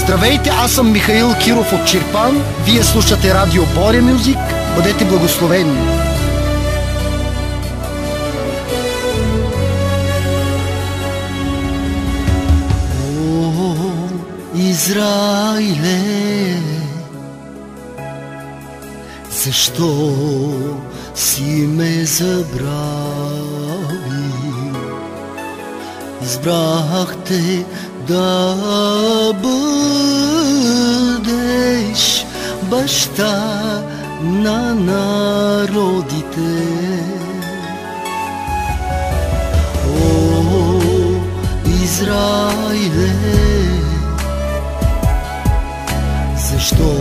Здравейте, аз съм Михаил Киров от Чирпан. Вие слушате радио Боря Мюзик. Бъдете благословени! О, Израиле, защо си ме забрави? Избрах те да бъдеш баща на народите. О, Израиле, защо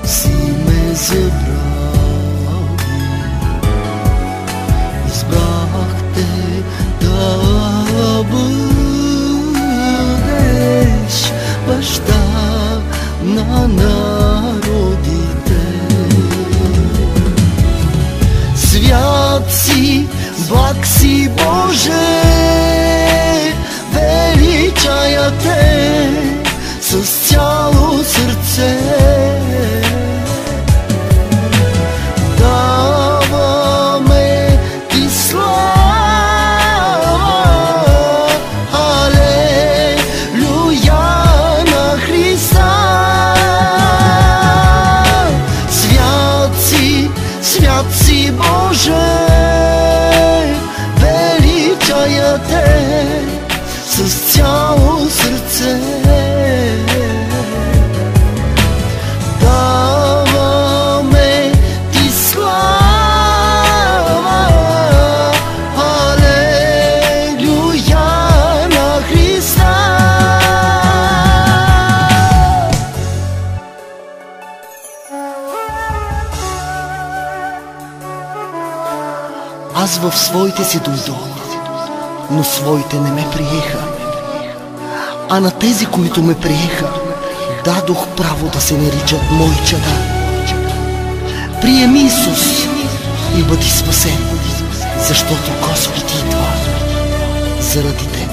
си ме забрави? Избрах те да бъдеш баща на народите. Свят си, благ си, Боже, величая те с цяло сърце. Даваме ти слава, алелуя на Христа. Свят си, Боже, величая те с цяло сърце. Даваме ти слава, алелуя на Христа. Аз в своите си дойдох, но своите не ме приеха. А на тези, които ме приеха, дадох право да се наричат мои чада. Приеми Исус и бъди спасен, защото Господ идва заради теб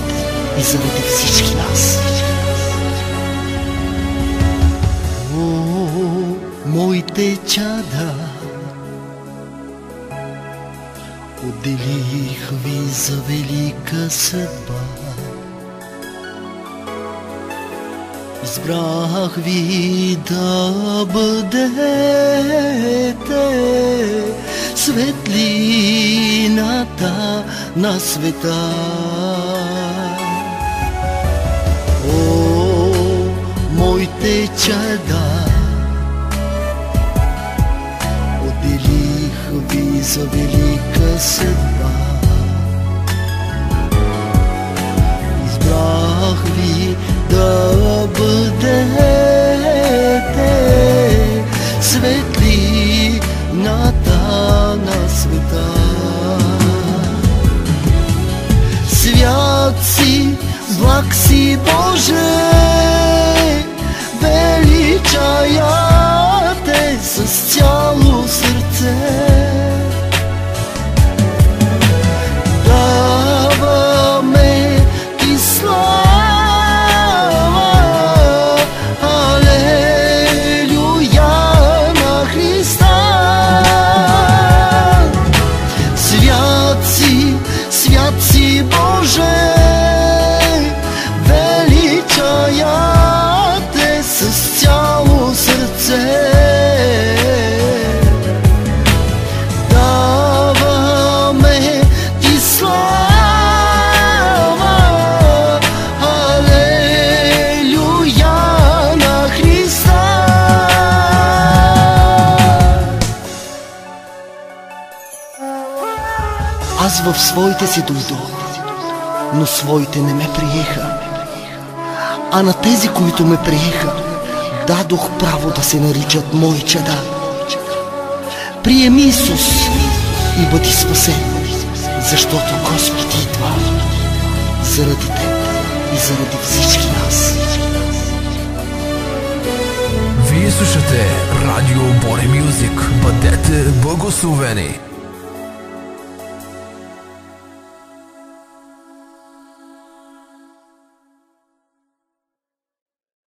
и заради всички нас. О, моите чада, отделих ви за велика съдба. Избрах ви да бъдете светлината на света. О, моите чада, отделих ви за велика съдба. Избрах ви да бъдете светлината на света. Свят си, благ си, Боже, величая те с цяло сърце. Даваме ти слава, алелуя на Христа. Свят си, Боже, величая те с цяло сърце. Даваме ти слава, алелуя на Христа. Аз в своите си дойдох, но своите не ме приеха. А на тези, които ме приеха, дадох право да се наричат мои чада. Приеми Исус и бъди спасен, защото Господ идва заради теб и заради всички нас. Вие слушате радио Боря Мюзик. Бъдете благословени!